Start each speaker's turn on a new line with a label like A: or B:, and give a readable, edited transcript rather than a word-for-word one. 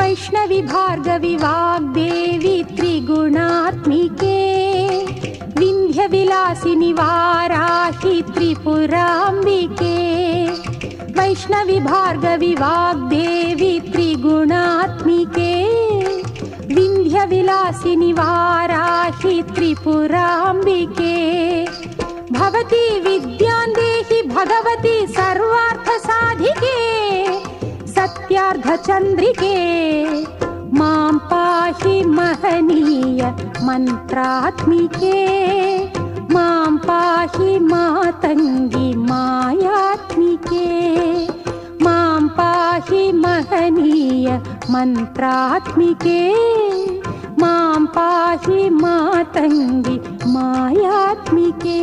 A: वैष्णवी भार्गवी वाग्देवी त्रिगुणात्मिके विन्ध्यविलासिनि वाराहि त्रिपुराम्बिके वैष्णवी भार्गवी वाग्देवी त्रिगुणात्मिके विन्ध्यविलासिनि वाराहि त्रिपुराम्बिके भवती विद्यां देहि भगवती सर्वार्थसाधिके सत्यार्धचन्द्रिके मां पाहि महनीय मन्त्रात्मिके मां पाहि मातङ्गी मायात्मिके मां पाहि महनीय मन्त्रात्मिके मां पाहि मातङ्गी मायात्मिके।